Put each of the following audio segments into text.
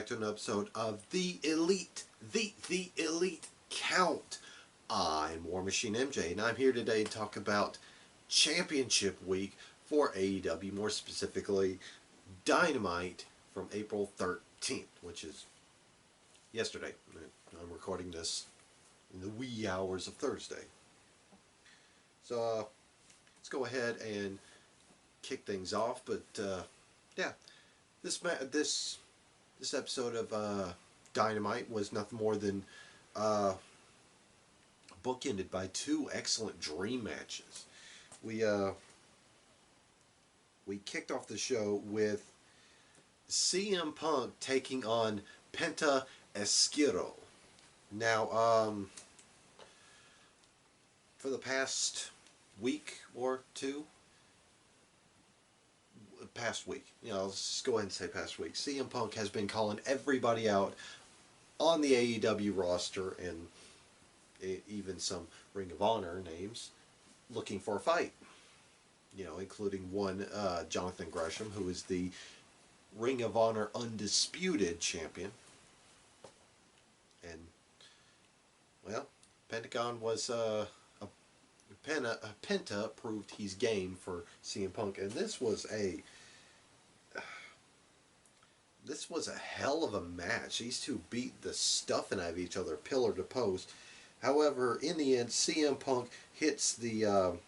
back to an episode of The Elite, the Elite Count. I'm War Machine MJ, and I'm here today to talk about Championship Week for AEW, more specifically Dynamite from April 13th, which is yesterday. I'm recording this in the wee hours of Thursday. So let's go ahead and kick things off. But yeah, this episode of Dynamite was nothing more than bookended by two excellent dream matches. We kicked off the show with CM Punk taking on Penta Esquiro. Now, for the past week or two, let's just go ahead and say past week, CM Punk has been calling everybody out on the AEW roster and even some Ring of Honor names looking for a fight. Including one Jonathan Gresham, who is the Ring of Honor Undisputed Champion. And, well, Pentagon was Penta proved he's game for CM Punk, and this was a hell of a match. These two beat the stuffing out of each other, pillar to post. However, in the end, CM Punk hits the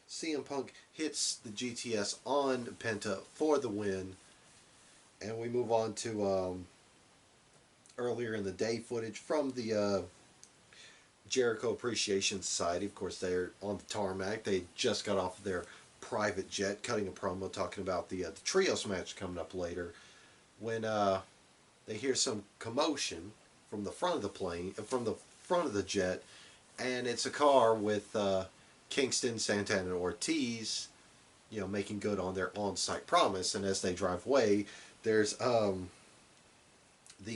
CM Punk hits the GTS on Penta for the win, and we move on to earlier in the day footage from the Jericho Appreciation Society. Of course, they're on the tarmac. They just got off of their private jet, cutting a promo talking about the trios match coming up later. When they hear some commotion from the front of the plane, from the front of the jet, and it's a car with Kingston, Santana, and Ortiz, making good on their on-site promise. And as they drive away, there's the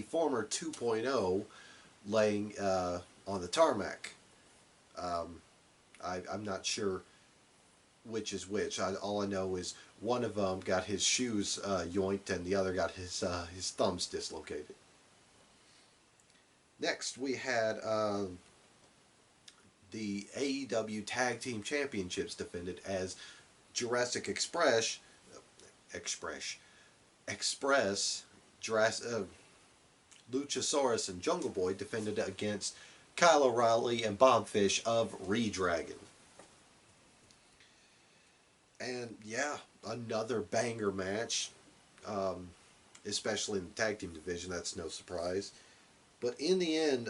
former 2.0 laying on the tarmac. I'm not sure which is which. All I know is one of them got his shoes yoinked and the other got his thumbs dislocated. Next, we had the AEW Tag Team Championships defended as Jurassic Express, Luchasaurus and Jungle Boy defended against Kyle O'Reilly and Bob Fish of Redragon. And yeah, another banger match, especially in the tag team division. That's no surprise. But in the end,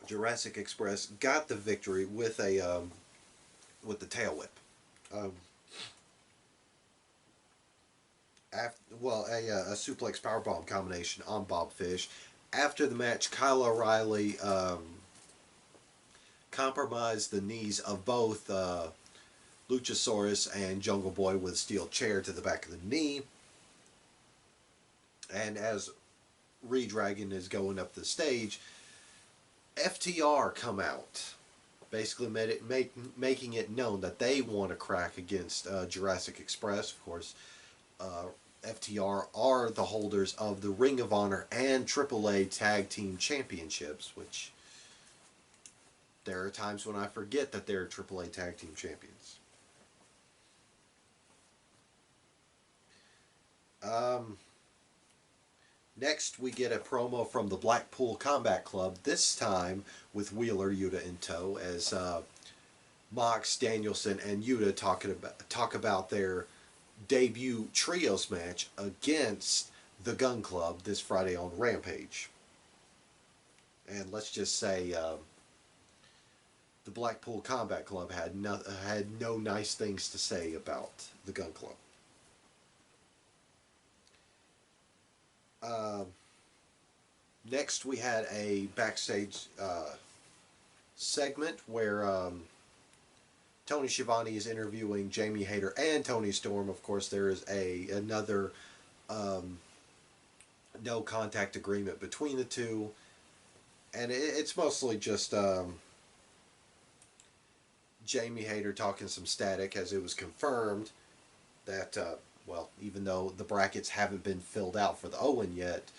Jurassic Express got the victory with the tail whip. A suplex powerbomb combination on Bob Fish. After the match, Kyle O'Reilly compromised the knees of both Luchasaurus and Jungle Boy with a steel chair to the back of the knee. And as Redragon is going up the stage, FTR come out, basically making it known that they want to crack against Jurassic Express. Of course, FTR are the holders of the Ring of Honor and AAA Tag Team Championships, which there are times when I forget that they're AAA Tag Team Champions. Next, we get a promo from the Blackpool Combat Club, this time with Wheeler Yuta in tow, as Mox, Danielson, and Yuta talk about their debut trios match against the Gun Club this Friday on Rampage. And let's just say the Blackpool Combat Club had no nice things to say about the Gun Club. Next, we had a backstage segment where Tony Schiavone is interviewing Jamie Hayter and Tony Storm. Of course, there is another um, no contact agreement between the two, and it's mostly just Jamie Hayter talking some static, as it was confirmed that, well, even though the brackets haven't been filled out for the Owen yet,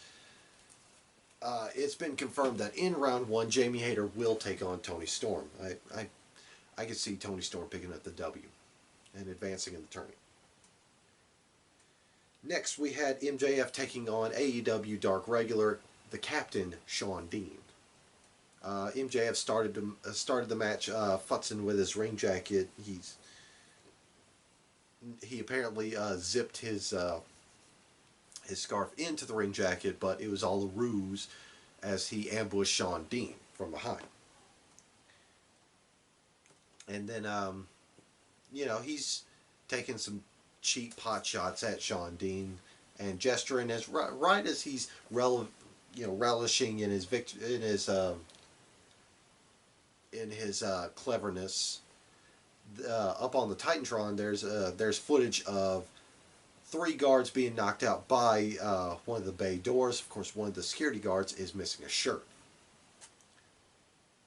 it's been confirmed that in round one, Jamie Hayter will take on Tony Storm. I could see Tony Storm picking up the W and advancing in the tournament. Next, we had MJF taking on AEW Dark Regular, the captain, Shawn Dean. MJF started the match futzing with his ring jacket. He apparently zipped his scarf into the ring jacket, but it was all a ruse as he ambushed Shawn Dean from behind. And then, he's taking some cheap pot shots at Shawn Dean and gesturing as right as he's relishing in his cleverness. Up on the Titantron, there's footage of 3 guards being knocked out by one of the bay doors. Of course, one of the security guards is missing a shirt,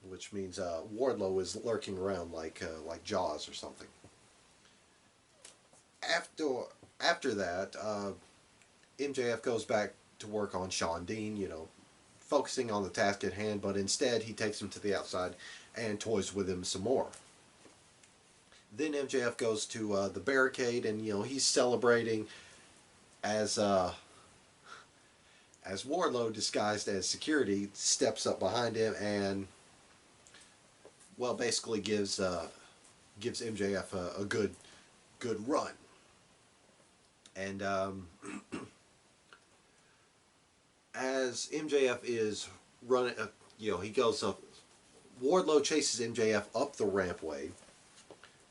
which means Wardlow is lurking around like Jaws or something. After that, MJF goes back to work on Shawn Dean, focusing on the task at hand, but instead he takes him to the outside and toys with him some more. Then MJF goes to the barricade, and he's celebrating as Wardlow, disguised as security, steps up behind him and, well, basically gives MJF a good run. And as MJF is running, he goes up. Wardlow chases MJF up the rampway,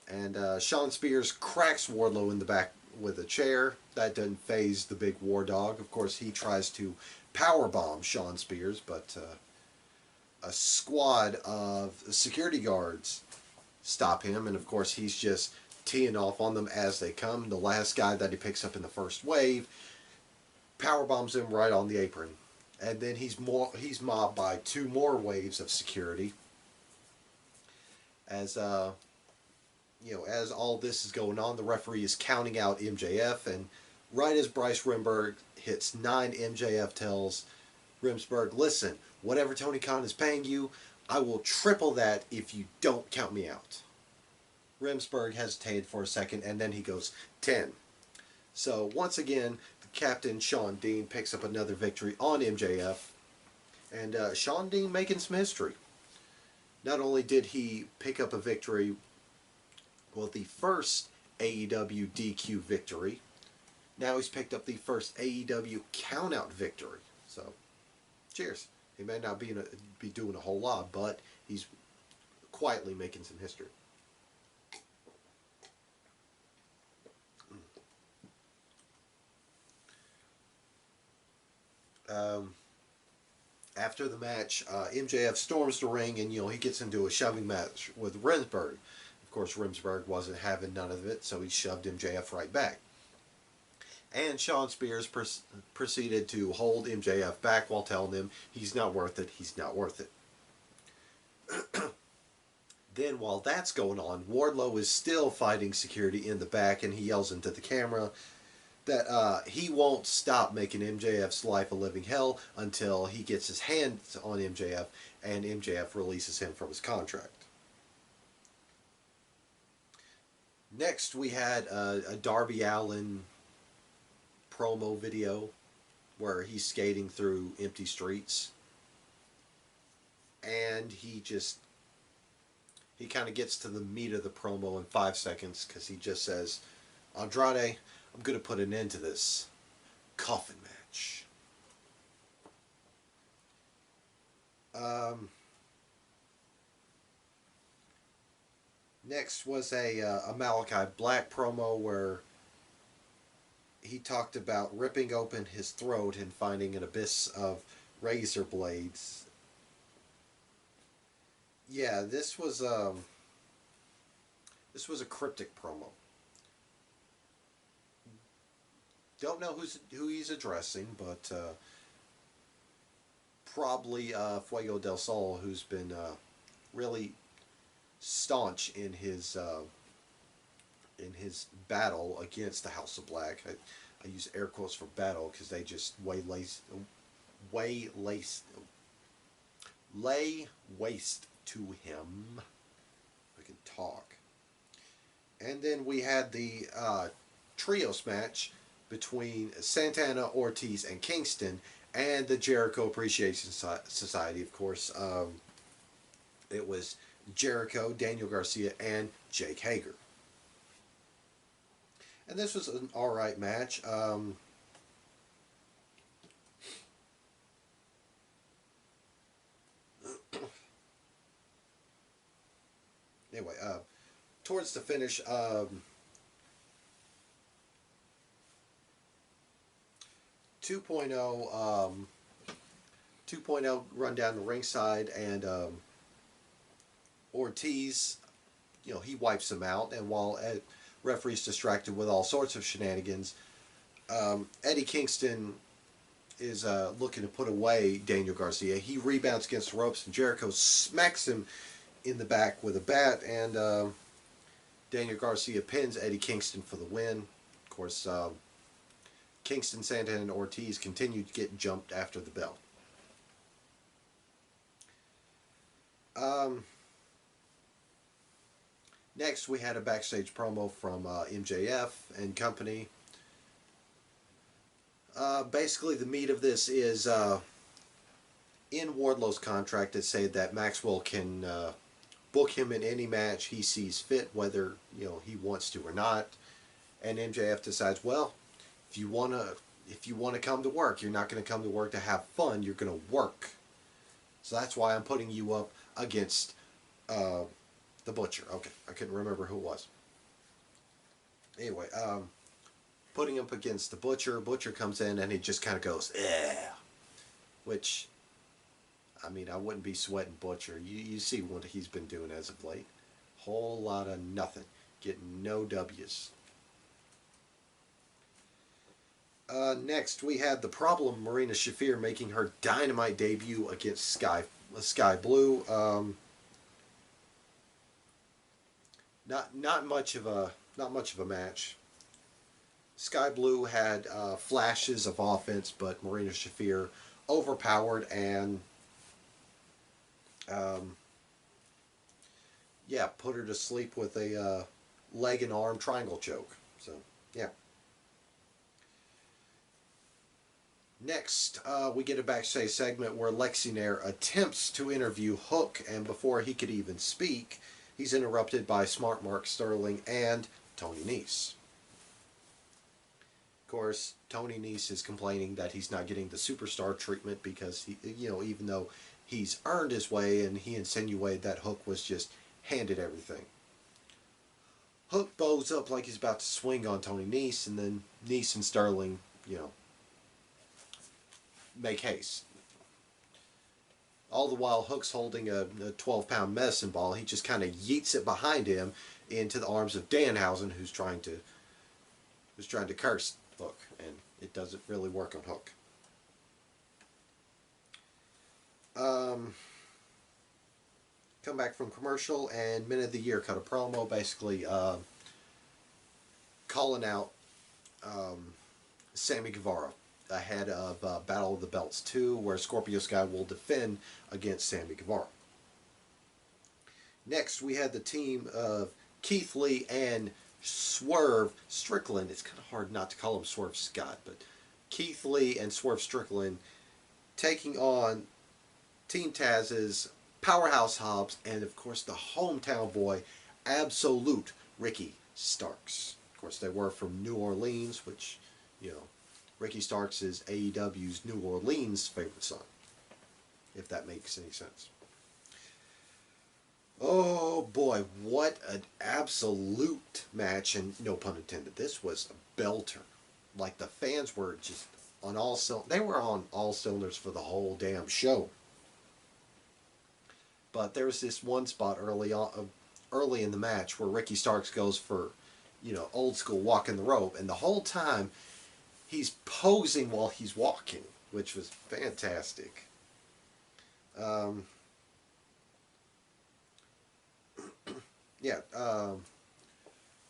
and Shawn Spears cracks Wardlow in the back with a chair. That doesn't faze the big war dog. Of course, he tries to powerbomb Shawn Spears, but a squad of security guards stop him, and of course he's just teeing off on them as they come. The last guy that he picks up in the first wave powerbombs him right on the apron, and then he's mobbed by 2 more waves of security. As as all this is going on, the referee is counting out MJF, and right as Bryce Remsburg hits 9, MJF tells Remsburg, "Listen, whatever Tony Khan is paying you, I will triple that if you don't count me out." Remsburg hesitated for a second, and then he goes 10. So once again, the captain, Shawn Dean, picks up another victory on MJF, and Shawn Dean making some history. Not only did he pick up a victory, well, the first AEW DQ victory, now he's picked up the first AEW countout victory. So, cheers. He may not be doing a whole lot, but he's quietly making some history. After the match, MJF storms the ring, and he gets into a shoving match with Remsburg. Of course, Remsburg wasn't having none of it, so he shoved MJF right back. And Shawn Spears proceeded to hold MJF back while telling him he's not worth it, he's not worth it. Then, while that's going on, Wardlow is still fighting security in the back, and he yells into the camera that he won't stop making MJF's life a living hell until he gets his hands on MJF and MJF releases him from his contract. Next, we had a Darby Allin promo video where he's skating through empty streets, and he kind of gets to the meat of the promo in 5 seconds, because he just says, "Andrade, I'm going to put an end to this coffin match." Next was a Malachi Black promo where he talked about ripping open his throat and finding an abyss of razor blades. Yeah, this was a cryptic promo. Don't know who he's addressing, but probably Fuego del Sol, who's been really staunch in his battle against the House of Black. I use air quotes for battle because they just way lay waste to him. I can talk. And then we had the trios match between Santana, Ortiz, and Kingston, and the Jericho Appreciation Society, of course. It was Jericho, Daniel Garcia, and Jake Hager. And this was an alright match. Anyway, towards the finish, 2.0 run down the ringside, and Ortiz, he wipes him out, and while referee's distracted with all sorts of shenanigans, Eddie Kingston is looking to put away Daniel Garcia. He rebounds against the ropes, and Jericho smacks him in the back with a bat, and Daniel Garcia pins Eddie Kingston for the win. Of course, Kingston, Santana, and Ortiz continued to get jumped after the bell. Next, we had a backstage promo from MJF and company. Basically, the meat of this is in Wardlow's contract. It said that Maxwell can book him in any match he sees fit, whether he wants to or not. And MJF decides, well, if you wanna come to work, you're not going to come to work to have fun. You're going to work. So that's why I'm putting you up against the Butcher. Okay, I couldn't remember who it was. Anyway, putting him up against the Butcher. Butcher comes in and he just kind of goes, yeah. Which, I mean, I wouldn't be sweating Butcher. You see what he's been doing as of late. Whole lot of nothing. Getting no W's. Next, we had the Problem Marina Shafir making her Dynamite debut against Sky Blue. Not much of a match. Sky Blue had flashes of offense, but Marina Shafir overpowered and put her to sleep with a leg and arm triangle choke. So yeah. Next, we get a backstage segment where Lexi Nair attempts to interview Hook, and before he could even speak, he's interrupted by Smart Mark Sterling and Tony Nese. Of course, Tony Nese is complaining that he's not getting the superstar treatment because he, even though he's earned his way, and he insinuated that Hook was just handed everything. Hook bows up like he's about to swing on Tony Nese, and then Nese and Sterling, make haste. All the while, Hook's holding a 12-pound medicine ball. He just kind of yeets it behind him into the arms of Danhausen, who's trying to curse Hook, and it doesn't really work on Hook. Come back from commercial, and Minute of the Year cut a promo, basically calling out Sammy Guevara ahead of Battle of the Belts 2, where Scorpio Sky will defend against Sammy Guevara. Next, we had the team of Keith Lee and Swerve Strickland. It's kind of hard not to call him Swerve Scott, but Keith Lee and Swerve Strickland taking on Team Taz's Powerhouse Hobbs and, of course, the hometown boy, Absolute Ricky Starks. Of course, they were from New Orleans, which, Ricky Starks is AEW's New Orleans favorite son, if that makes any sense. Oh boy, what an absolute match, and no pun intended. This was a belter. Like, the fans were just on they were on all cylinders for the whole damn show. But there was this one spot early in the match where Ricky Starks goes for, old school walking the rope, and the whole time he's posing while he's walking, which was fantastic. Um, yeah,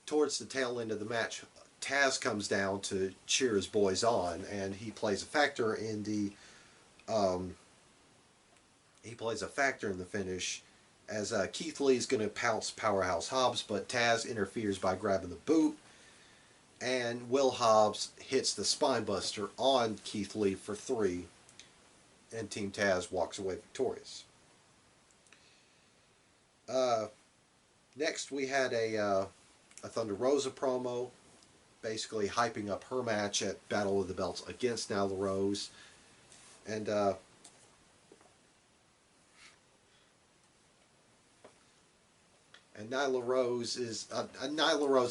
towards the tail end of the match, Taz comes down to cheer his boys on, and um, he plays a factor in the finish. As Keith Lee's going to pounce Powerhouse Hobbs, but Taz interferes by grabbing the boot, and Will Hobbs hits the spinebuster on Keith Lee for 3, and Team Taz walks away victorious. Uh, Next, we had a Thunder Rosa promo, basically hyping up her match at Battle of the Belts against Nyla Rose, and Nyla Rose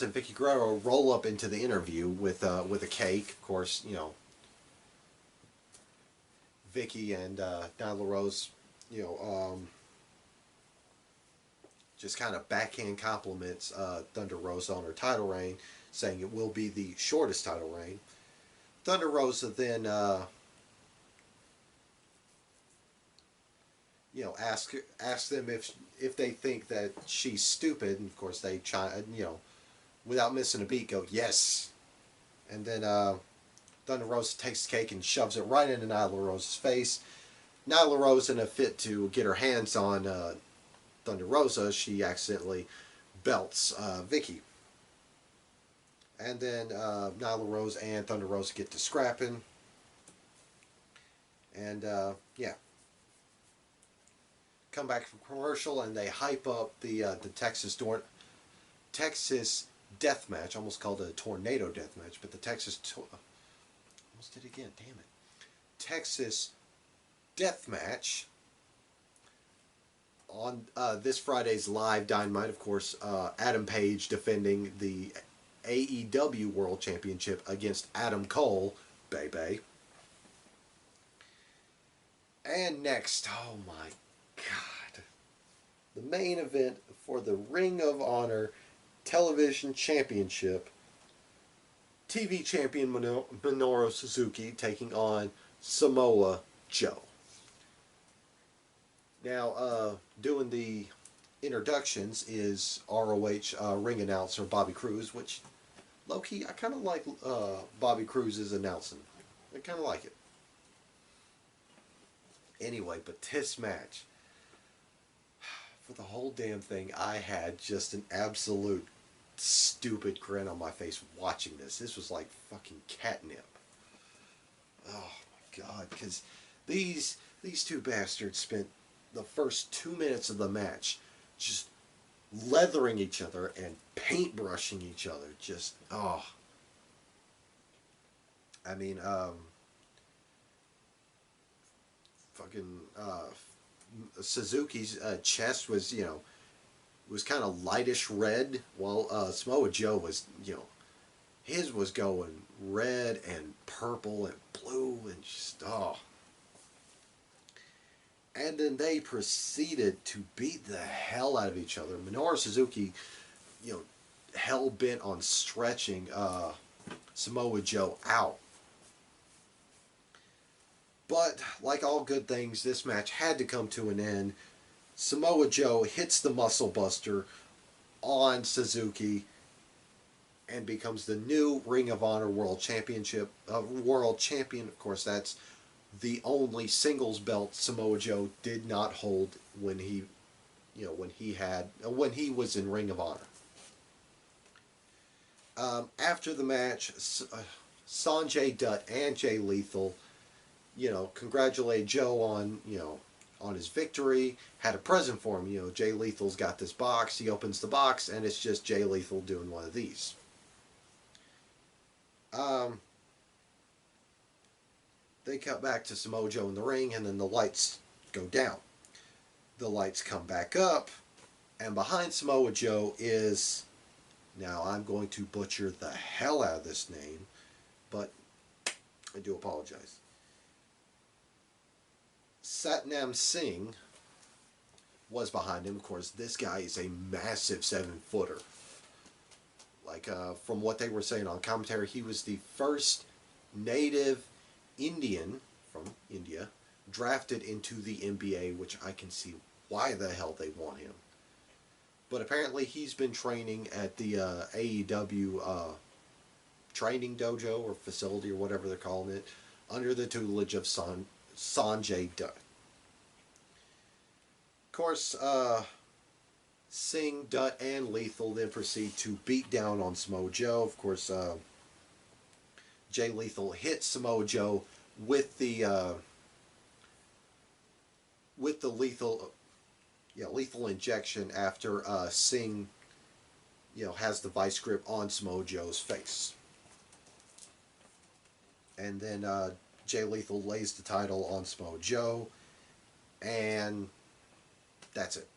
and Vicky Guerrero roll up into the interview with a cake. Of course, Vicky and Nyla Rose, you know, just kind of backhand compliments Thunder Rosa on her title reign, saying it will be the shortest title reign. Thunder Rosa then, ask them if they think that she's stupid, and of course they without missing a beat, go yes, and then Thunder Rosa takes the cake and shoves it right into Nyla Rosa's face. Nyla Rose, in a fit to get her hands on Thunder Rosa, she accidentally belts Vicky. And then Nyla Rose and Thunder Rosa get to scrapping. And come back from commercial, and they hype up the Texas death match. Almost called it a tornado death match, but the almost did it again. Damn it! Texas death match on this Friday's live Dynamite. Of course, Adam Page defending the AEW World Championship against Adam Cole, baby. And next, oh my God, the main event for the Ring of Honor Television Championship. TV champion Minoru Suzuki taking on Samoa Joe. Now, doing the introductions is ROH ring announcer Bobby Cruz, which, low-key, I kind of like Bobby Cruz's announcing. I kind of like it. Anyway, but this match, for the whole damn thing, I had just an absolute stupid grin on my face watching this. This was like fucking catnip. Oh my God, because these two bastards spent the first 2 minutes of the match just leathering each other and paintbrushing each other. Just, oh. I mean, fucking Suzuki's chest was, was kind of lightish red, while Samoa Joe was, his was going red and purple and blue and just, oh. And then they proceeded to beat the hell out of each other. Minoru Suzuki, hell bent on stretching Samoa Joe out. But, like all good things, this match had to come to an end. Samoa Joe hits the Muscle Buster on Suzuki and becomes the new Ring of Honor World Champion. Of course, that's the only singles belt Samoa Joe did not hold when he was in Ring of Honor. After the match, Sanjay Dutt and Jay Lethal, congratulate Joe on his victory, had a present for him. Jay Lethal's got this box. He opens the box, and it's just Jay Lethal doing one of these. They cut back to Samoa Joe in the ring, and then the lights go down. The lights come back up, and behind Samoa Joe is, now I'm going to butcher the hell out of this name, but I do apologize. Satnam Singh was behind him. Of course, this guy is a massive 7-footer. Like, from what they were saying on commentary, he was the first native Indian from India drafted into the NBA, which I can see why the hell they want him. But apparently he's been training at the AEW training dojo or facility or whatever they're calling it, under the tutelage of Sanjay Dutt. Of course, Singh, Dutt, and Lethal then proceed to beat down on Samoa Joe. Of course, Jay Lethal hits Samoa Joe with the lethal injection after Singh has the vice grip on Samoa Joe's face. And then Jay Lethal lays the title on Samoa Joe, and that's it.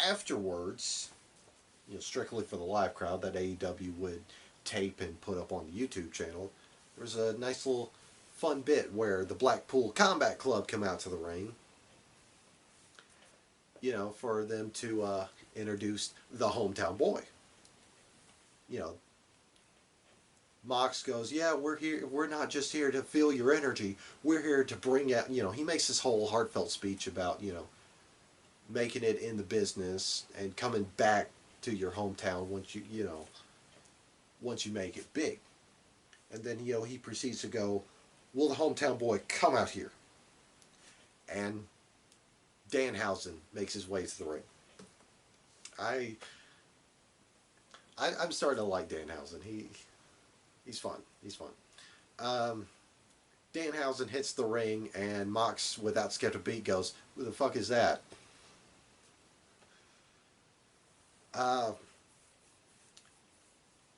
Afterwards, strictly for the live crowd that AEW would tape and put up on the YouTube channel, there was a nice little fun bit where the Blackpool Combat Club come out to the ring, for them to introduce the hometown boy. Mox goes, yeah, we're here. We're not just here to feel your energy. We're here to bring out, he makes this whole heartfelt speech about, making it in the business and coming back to your hometown once once you make it big. And then, he proceeds to go, will the hometown boy come out here? And Danhausen makes his way to the ring. I'm starting to like Danhausen. He's fun. He's fun. Danhausen hits the ring, and Mox, without skipping a beat, goes, who the fuck is that?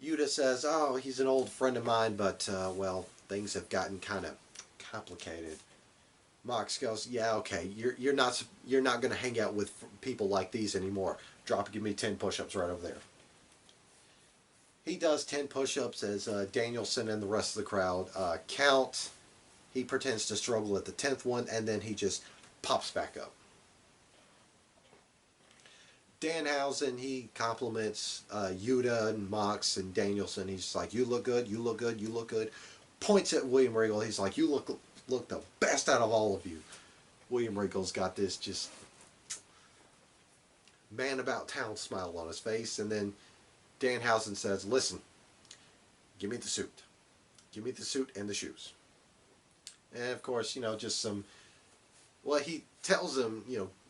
Yuta says, oh, he's an old friend of mine, but, well, things have gotten kind of complicated. Mox goes, yeah, okay, you're not going to hang out with people like these anymore. Give me 10 push-ups right over there. He does 10 push-ups as Danielson and the rest of the crowd count. He pretends to struggle at the 10th one, and then he just pops back up. Danhausen, he compliments Yuta and Mox and Danielson. He's just like, you look good, you look good, you look good. Points at William Regal. He's like, you look the best out of all of you. William Regal's got this just man about town smile on his face. And then Danhausen says, listen, give me the suit. Give me the suit and the shoes. And of course, just some, well, he tells him,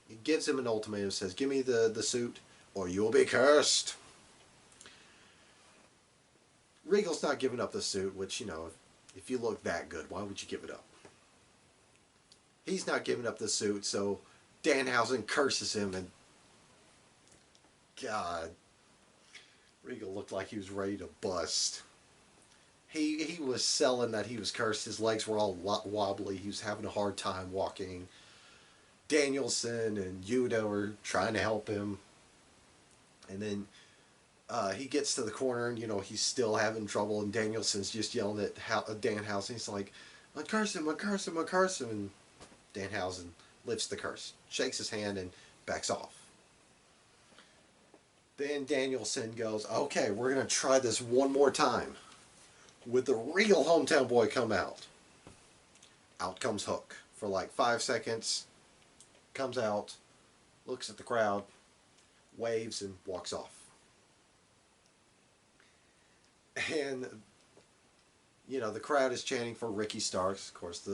he gives him an ultimatum, says, give me the suit or you'll be cursed. Regal's not giving up the suit, which, if you look that good, why would you give it up? He's not giving up the suit, so Danhausen curses him, and God, Regal looked like he was ready to bust. He was selling that he was cursed. His legs were all wobbly. He was having a hard time walking. Danielson and Yuta were trying to help him. And then he gets to the corner, and, he's still having trouble, and Danielson's just yelling at Danhausen. He's like, uncurse him, uncurse him, uncurse him. And Danhausen lifts the curse, shakes his hand, and backs off. Then Danielson goes, okay, we're going to try this one more time. Would the real hometown boy come out? Out comes Hook for like 5 seconds. Comes out, looks at the crowd, waves, and walks off. And, the crowd is chanting for Ricky Starks, of course,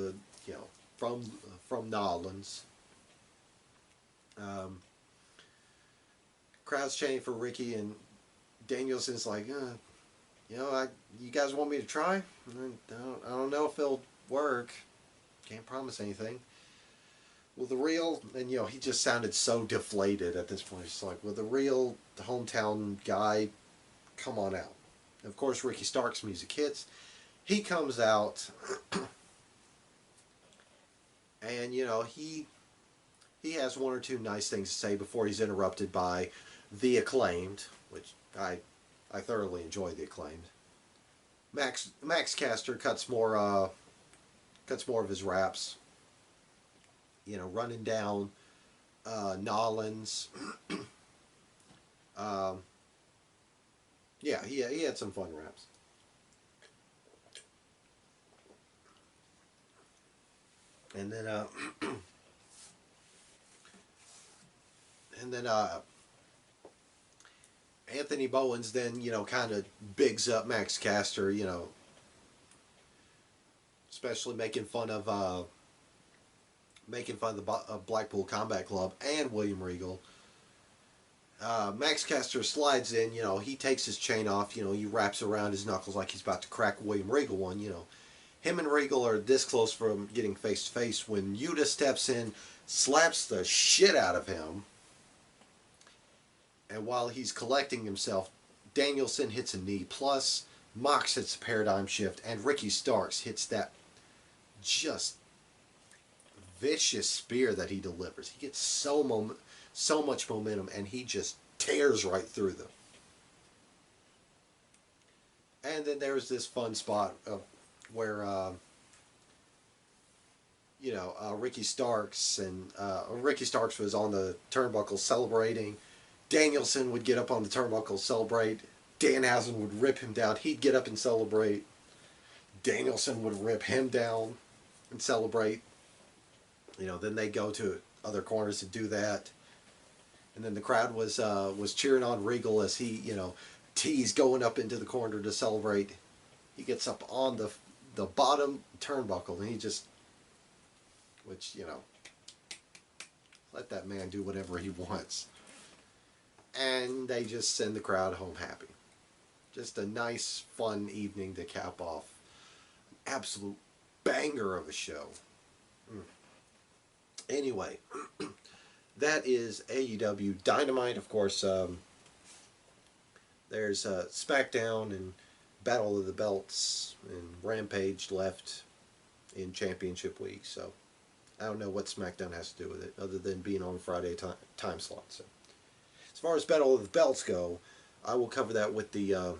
from Nolans. Crowd's chanting for Ricky, and Danielson's like, you guys want me to try? I don't know if it'll work. Can't promise anything. Will the real, and he just sounded so deflated at this point. It's like, will the real hometown guy come on out? And of course, Ricky Stark's music hits. He comes out, and he has one or two nice things to say before he's interrupted by the Acclaimed, which I thoroughly enjoy the Acclaimed. Max Caster cuts more of his raps. Running down Nolans. Yeah, he had some fun raps. And then and then Anthony Bowens then, kind of bigs up Max Caster, especially making fun of the Blackpool Combat Club and William Regal. Max Caster slides in, he takes his chain off, he wraps around his knuckles like he's about to crack William Regal one, Him and Regal are this close from getting face to face when Yuta steps in, slaps the shit out of him, and while he's collecting himself, Danielson hits a knee, plus Mox hits a paradigm shift, and Ricky Starks hits that just vicious spear that he delivers. He gets so much momentum, and he just tears right through them. And then there's this fun spot where Ricky Starks was on the turnbuckle celebrating. Danielson would get up on the turnbuckle, celebrate. Danhausen would rip him down. He'd get up and celebrate. Danielson would rip him down and celebrate. Then they go to other corners to do that. And then the crowd was cheering on Regal as he, T's going up into the corner to celebrate. He gets up on the bottom turnbuckle, and he just, let that man do whatever he wants. And they just send the crowd home happy. Just a nice, fun evening to cap off an absolute banger of a show. Anyway, that is AEW Dynamite. Of course, there's SmackDown and Battle of the Belts and Rampage left in Championship Week. So I don't know what SmackDown has to do with it, other than being on Friday time slot. So as far as Battle of the Belts go, I will cover that with the. I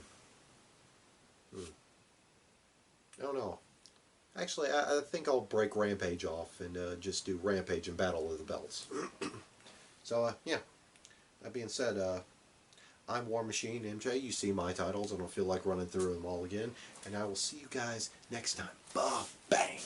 don't know. Actually, I think I'll break Rampage off and just do Rampage and Battle of the Belts. So, yeah. That being said, I'm War Machine MJ. You see my titles. I don't feel like running through them all again. And I will see you guys next time. Bang!